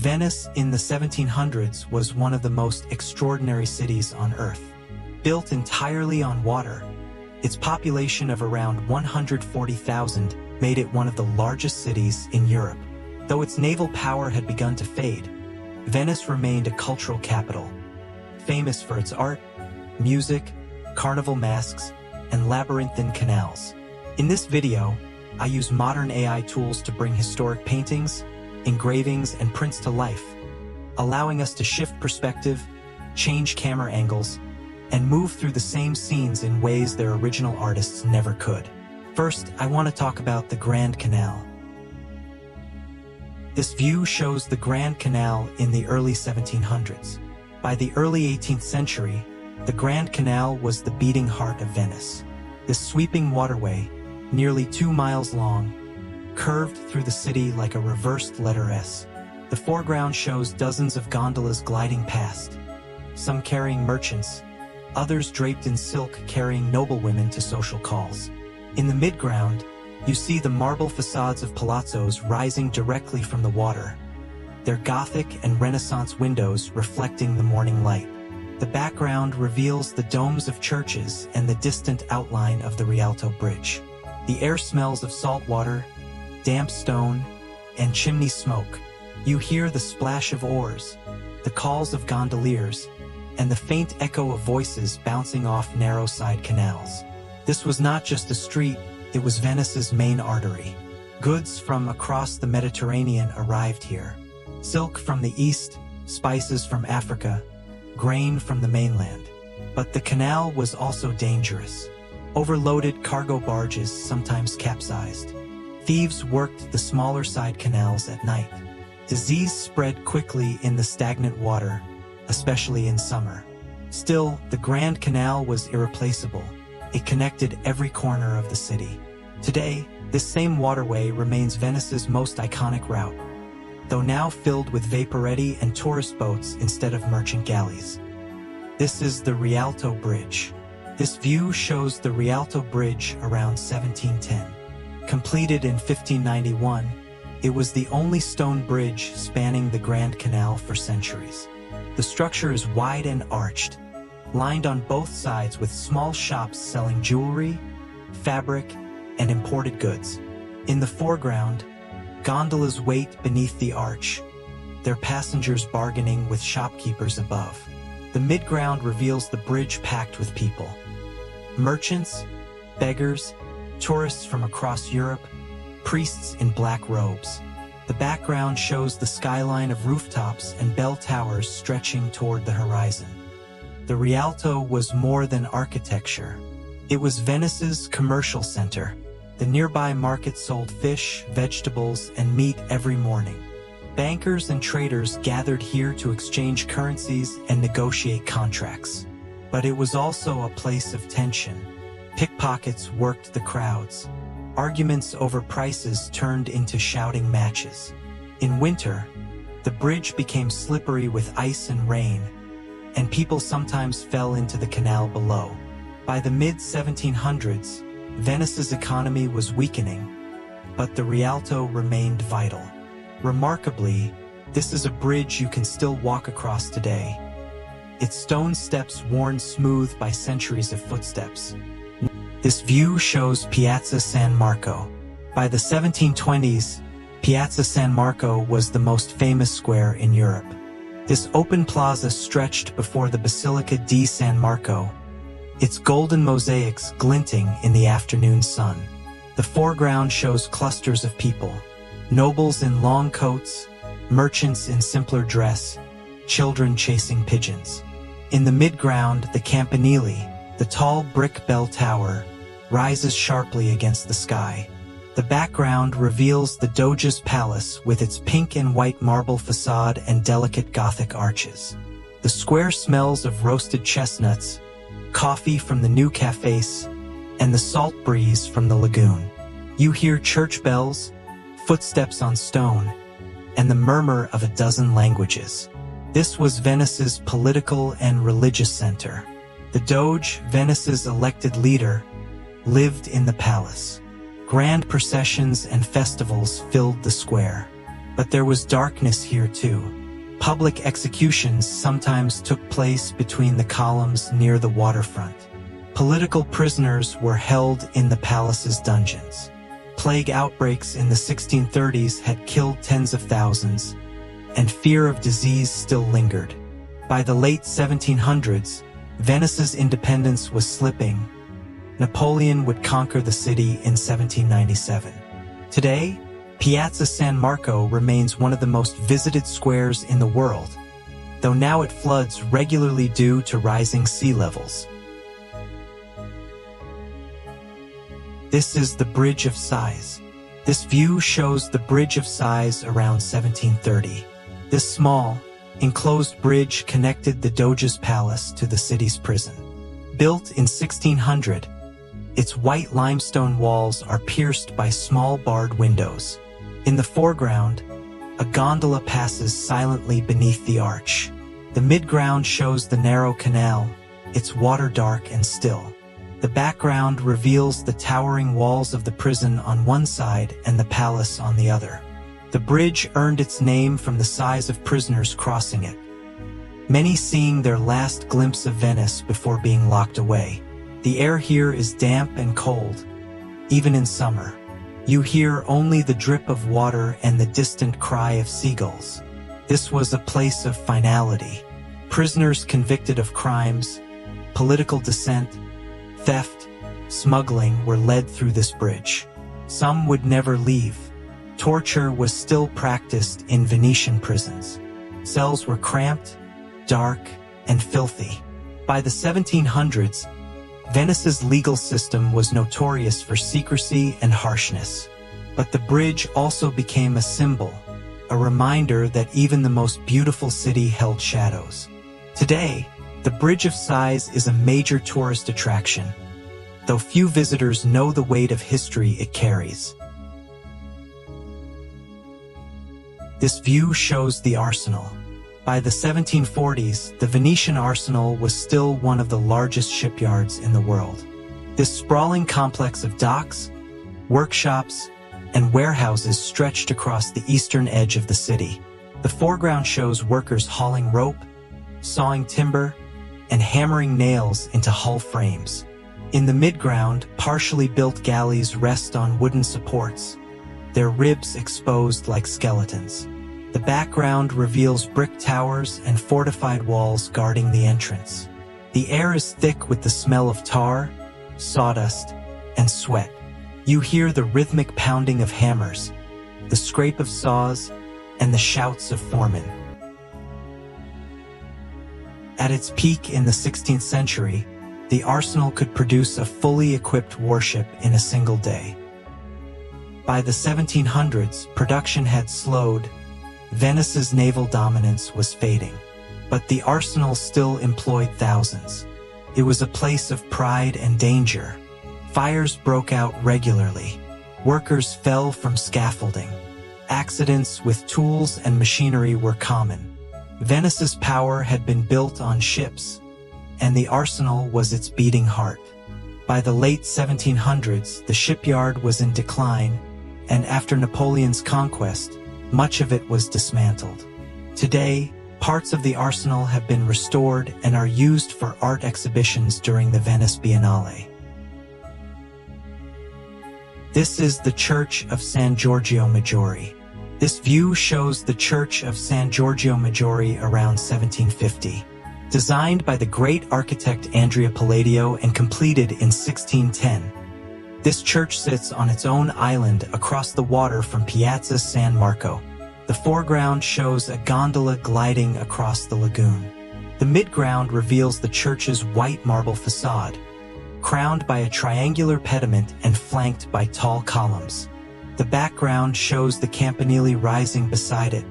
Venice in the 1700s was one of the most extraordinary cities on Earth. Built entirely on water, its population of around 140,000 made it one of the largest cities in Europe. Though its naval power had begun to fade, Venice remained a cultural capital, famous for its art, music, carnival masks, and labyrinthine canals. In this video, I use modern AI tools to bring historic paintings, engravings, and prints to life, allowing us to shift perspective, change camera angles, and move through the same scenes in ways their original artists never could. First, I want to talk about the Grand Canal. This view shows the Grand Canal in the early 1700s. By the early 18th century, the Grand Canal was the beating heart of Venice. This sweeping waterway, nearly 2 miles long, curved through the city like a reversed letter S. The foreground shows dozens of gondolas gliding past, some carrying merchants, others draped in silk carrying noblewomen to social calls. In the midground, you see the marble facades of palazzos rising directly from the water, their Gothic and Renaissance windows reflecting the morning light. The background reveals the domes of churches and the distant outline of the Rialto Bridge. The air smells of salt water, damp stone, and chimney smoke. You hear the splash of oars, the calls of gondoliers, and the faint echo of voices bouncing off narrow side canals. This was not just a street, it was Venice's main artery. Goods from across the Mediterranean arrived here. Silk from the east, spices from Africa, grain from the mainland. But the canal was also dangerous. Overloaded cargo barges sometimes capsized. Thieves worked the smaller side canals at night. Disease spread quickly in the stagnant water, especially in summer. Still, the Grand Canal was irreplaceable. It connected every corner of the city. Today, this same waterway remains Venice's most iconic route, though now filled with vaporetti and tourist boats instead of merchant galleys. This is the Rialto Bridge. This view shows the Rialto Bridge around 1710. Completed in 1591, it was the only stone bridge spanning the Grand Canal for centuries. The structure is wide and arched, lined on both sides with small shops selling jewelry, fabric, and imported goods. In the foreground, gondolas wait beneath the arch, their passengers bargaining with shopkeepers above. The midground reveals the bridge packed with people. Merchants, beggars, tourists from across Europe, priests in black robes. The background shows the skyline of rooftops and bell towers stretching toward the horizon. The Rialto was more than architecture. It was Venice's commercial center. The nearby market sold fish, vegetables, and meat every morning. Bankers and traders gathered here to exchange currencies and negotiate contracts. But it was also a place of tension. Pickpockets worked the crowds. Arguments over prices turned into shouting matches. In winter, the bridge became slippery with ice and rain, and people sometimes fell into the canal below. By the mid-1700s, Venice's economy was weakening, but the Rialto remained vital. Remarkably, this is a bridge you can still walk across today, its stone steps worn smooth by centuries of footsteps. This view shows Piazza San Marco. By the 1720s, Piazza San Marco was the most famous square in Europe. This open plaza stretched before the Basilica di San Marco, its golden mosaics glinting in the afternoon sun. The foreground shows clusters of people, nobles in long coats, merchants in simpler dress, children chasing pigeons. In the midground, the Campanile, the tall brick bell tower, rises sharply against the sky. The background reveals the Doge's palace with its pink and white marble facade and delicate Gothic arches. The square smells of roasted chestnuts, coffee from the new cafes, and the salt breeze from the lagoon. You hear church bells, footsteps on stone, and the murmur of a dozen languages. This was Venice's political and religious center. The Doge, Venice's elected leader, lived in the palace. Grand processions and festivals filled the square. But there was darkness here too. Public executions sometimes took place between the columns near the waterfront. Political prisoners were held in the palace's dungeons. Plague outbreaks in the 1630s had killed tens of thousands, and fear of disease still lingered. By the late 1700s, Venice's independence was slipping. Napoleon would conquer the city in 1797. Today, Piazza San Marco remains one of the most visited squares in the world, though now it floods regularly due to rising sea levels. This is the Bridge of Sighs. This view shows the Bridge of Sighs around 1730. This small, enclosed bridge connected the Doge's palace to the city's prison. Built in 1600, its white limestone walls are pierced by small barred windows. In the foreground, a gondola passes silently beneath the arch. The midground shows the narrow canal, its water dark and still. The background reveals the towering walls of the prison on one side and the palace on the other. The bridge earned its name from the size of prisoners crossing it, many seeing their last glimpse of Venice before being locked away. The air here is damp and cold, even in summer. You hear only the drip of water and the distant cry of seagulls. This was a place of finality. Prisoners convicted of crimes, political dissent, theft, smuggling were led through this bridge. Some would never leave. Torture was still practiced in Venetian prisons. Cells were cramped, dark, and filthy. By the 1700s, Venice's legal system was notorious for secrecy and harshness. But the bridge also became a symbol, a reminder that even the most beautiful city held shadows. Today, the Bridge of Sighs is a major tourist attraction, though few visitors know the weight of history it carries. This view shows the Arsenal. By the 1740s, the Venetian Arsenal was still one of the largest shipyards in the world. This sprawling complex of docks, workshops, and warehouses stretched across the eastern edge of the city. The foreground shows workers hauling rope, sawing timber, and hammering nails into hull frames. In the midground, partially built galleys rest on wooden supports, their ribs exposed like skeletons. The background reveals brick towers and fortified walls guarding the entrance. The air is thick with the smell of tar, sawdust, and sweat. You hear the rhythmic pounding of hammers, the scrape of saws, and the shouts of foremen. At its peak in the 16th century, the Arsenal could produce a fully equipped warship in a single day. By the 1700s, production had slowed. Venice's naval dominance was fading. But the Arsenal still employed thousands. It was a place of pride and danger. Fires broke out regularly. Workers fell from scaffolding. Accidents with tools and machinery were common. Venice's power had been built on ships, and the Arsenal was its beating heart. By the late 1700s, the shipyard was in decline, and after Napoleon's conquest, much of it was dismantled. Today, parts of the Arsenal have been restored and are used for art exhibitions during the Venice Biennale. This is the Church of San Giorgio Maggiore. This view shows the Church of San Giorgio Maggiore around 1750. Designed by the great architect Andrea Palladio and completed in 1610. This church sits on its own island across the water from Piazza San Marco. The foreground shows a gondola gliding across the lagoon. The midground reveals the church's white marble facade, crowned by a triangular pediment and flanked by tall columns. The background shows the campanile rising beside it,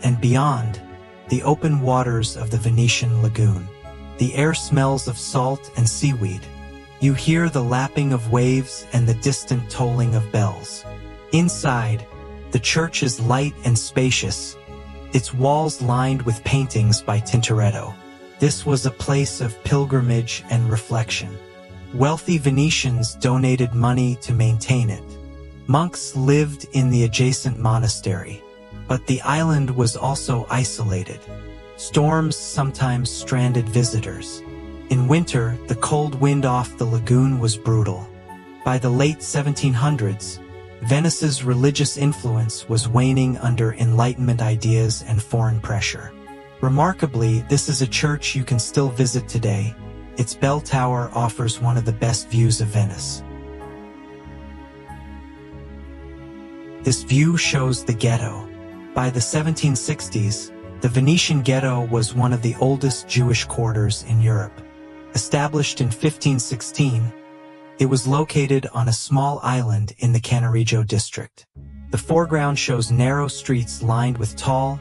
and beyond, the open waters of the Venetian lagoon. The air smells of salt and seaweed. You hear the lapping of waves and the distant tolling of bells. Inside, the church is light and spacious, its walls lined with paintings by Tintoretto. This was a place of pilgrimage and reflection. Wealthy Venetians donated money to maintain it. Monks lived in the adjacent monastery, But the island was also isolated. Storms sometimes stranded visitors. In winter, the cold wind off the lagoon was brutal. By the late 1700s, Venice's religious influence was waning under Enlightenment ideas and foreign pressure. Remarkably, this is a church you can still visit today. Its bell tower offers one of the best views of Venice. This view shows the ghetto. By the 1760s, the Venetian Ghetto was one of the oldest Jewish quarters in Europe. Established in 1516, it was located on a small island in the Cannaregio district. The foreground shows narrow streets lined with tall,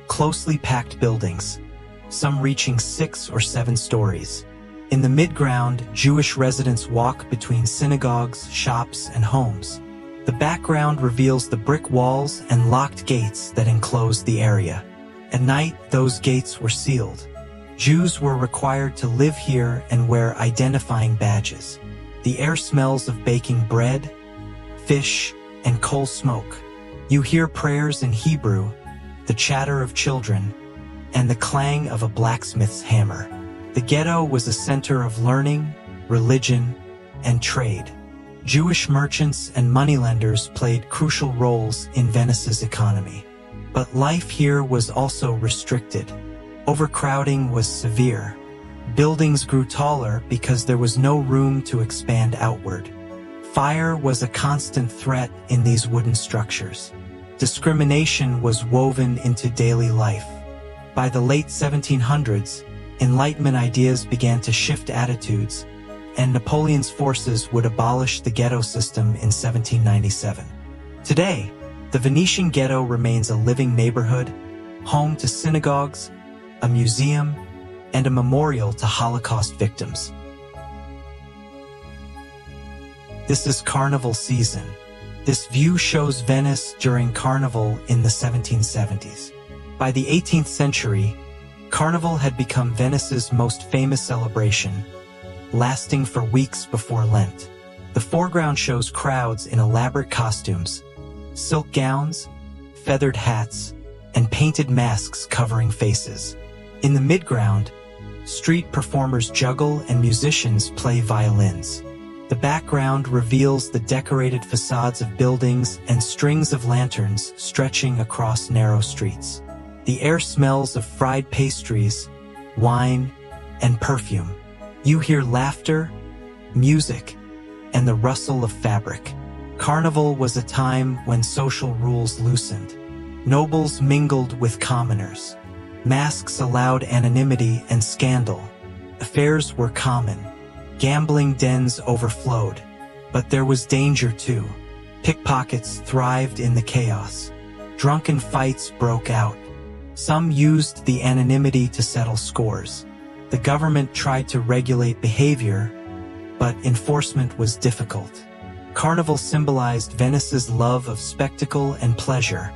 closely packed buildings, some reaching 6 or 7 stories. In the midground, Jewish residents walk between synagogues, shops, and homes. The background reveals the brick walls and locked gates that enclose the area. At night, those gates were sealed. Jews were required to live here and wear identifying badges. The air smells of baking bread, fish, and coal smoke. You hear prayers in Hebrew, the chatter of children, and the clang of a blacksmith's hammer. The ghetto was a center of learning, religion, and trade. Jewish merchants and moneylenders played crucial roles in Venice's economy. But life here was also restricted. Overcrowding was severe. Buildings grew taller because there was no room to expand outward. Fire was a constant threat in these wooden structures. Discrimination was woven into daily life. By the late 1700s, Enlightenment ideas began to shift attitudes, and Napoleon's forces would abolish the ghetto system in 1797. Today, the Venetian Ghetto remains a living neighborhood, home to synagogues, a museum, and a memorial to Holocaust victims. This is Carnival season. This view shows Venice during Carnival in the 1770s. By the 18th century, Carnival had become Venice's most famous celebration, lasting for weeks before Lent. The foreground shows crowds in elaborate costumes, silk gowns, feathered hats, and painted masks covering faces. In the midground, street performers juggle and musicians play violins. The background reveals the decorated facades of buildings and strings of lanterns stretching across narrow streets. The air smells of fried pastries, wine, and perfume. You hear laughter, music, and the rustle of fabric. Carnival was a time when social rules loosened. Nobles mingled with commoners. Masks allowed anonymity and scandal. Affairs were common. Gambling dens overflowed. But there was danger too. Pickpockets thrived in the chaos. Drunken fights broke out. Some used the anonymity to settle scores. The government tried to regulate behavior, but enforcement was difficult. Carnival symbolized Venice's love of spectacle and pleasure,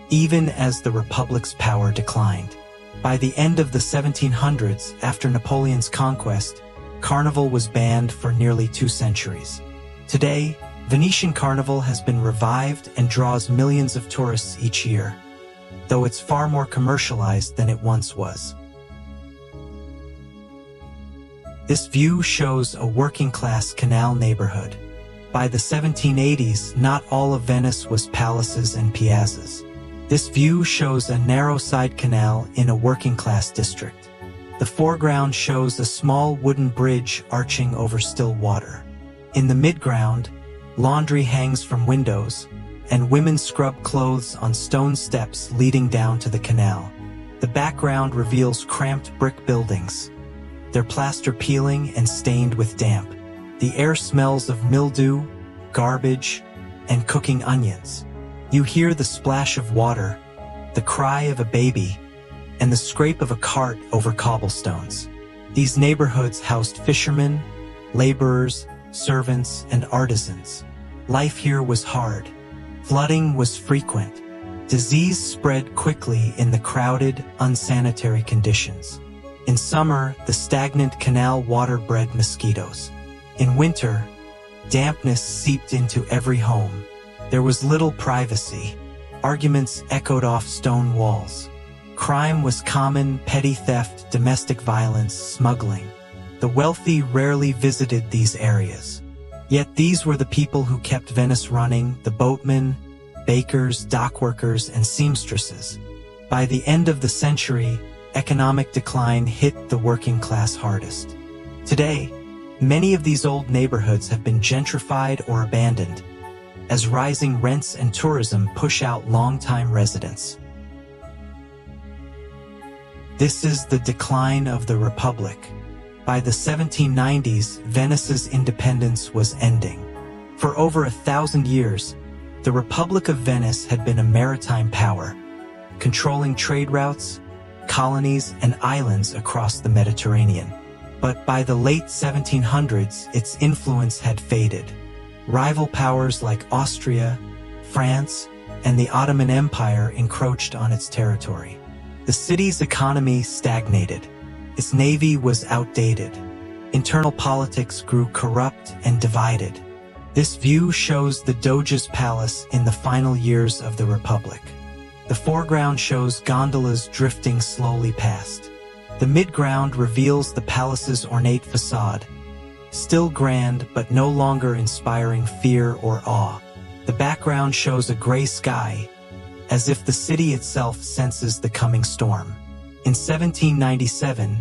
even as the Republic's power declined. By the end of the 1700s, after Napoleon's conquest, Carnival was banned for nearly 2 centuries. Today, Venetian Carnival has been revived and draws millions of tourists each year, though it's far more commercialized than it once was. This view shows a working-class canal neighborhood. By the 1780s, not all of Venice was palaces and piazzas. This view shows a narrow side canal in a working-class district. The foreground shows a small wooden bridge arching over still water. In the midground, laundry hangs from windows, and women scrub clothes on stone steps leading down to the canal. The background reveals cramped brick buildings, their plaster peeling and stained with damp. The air smells of mildew, garbage, and cooking onions. You hear the splash of water, the cry of a baby, and the scrape of a cart over cobblestones. These neighborhoods housed fishermen, laborers, servants, and artisans. Life here was hard. Flooding was frequent. Disease spread quickly in the crowded, unsanitary conditions. In summer, the stagnant canal water bred mosquitoes. In winter, dampness seeped into every home. There was little privacy. Arguments echoed off stone walls. Crime was common: petty theft, domestic violence, smuggling. The wealthy rarely visited these areas. Yet these were the people who kept Venice running: the boatmen, bakers, dockworkers, and seamstresses. By the end of the century, economic decline hit the working class hardest. Today, many of these old neighborhoods have been gentrified or abandoned, as rising rents and tourism push out longtime residents. This is the decline of the Republic. By the 1790s, Venice's independence was ending. For over 1,000 years, the Republic of Venice had been a maritime power, controlling trade routes, colonies, and islands across the Mediterranean. But by the late 1700s, its influence had faded. Rival powers like Austria, France, and the Ottoman Empire encroached on its territory. The city's economy stagnated. Its navy was outdated. Internal politics grew corrupt and divided. This view shows the Doge's palace in the final years of the Republic. The foreground shows gondolas drifting slowly past. The midground reveals the palace's ornate facade, still grand but no longer inspiring fear or awe. The background shows a gray sky, as if the city itself senses the coming storm. In 1797,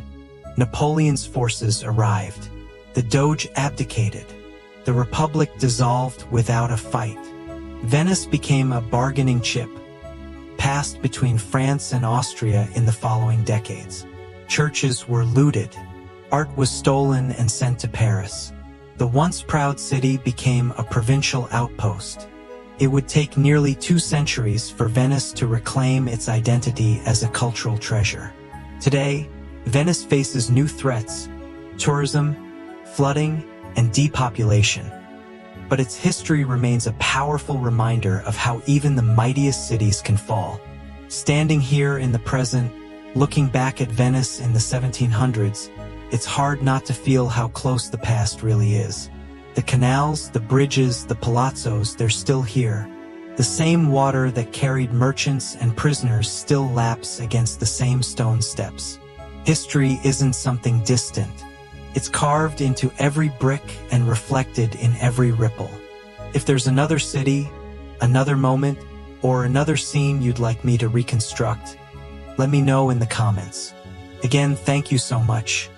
Napoleon's forces arrived. The Doge abdicated. The Republic dissolved without a fight. Venice became a bargaining chip, passed between France and Austria in the following decades. Churches were looted. Art was stolen and sent to Paris. The once proud city became a provincial outpost. It would take nearly 2 centuries for Venice to reclaim its identity as a cultural treasure. Today, Venice faces new threats: tourism, flooding, and depopulation. But its history remains a powerful reminder of how even the mightiest cities can fall. Standing here in the present, looking back at Venice in the 1700s, it's hard not to feel how close the past really is. The canals, the bridges, the palazzos, they're still here. The same water that carried merchants and prisoners still laps against the same stone steps. History isn't something distant. It's carved into every brick and reflected in every ripple. If there's another city, another moment, or another scene you'd like me to reconstruct, let me know in the comments. Again, thank you so much.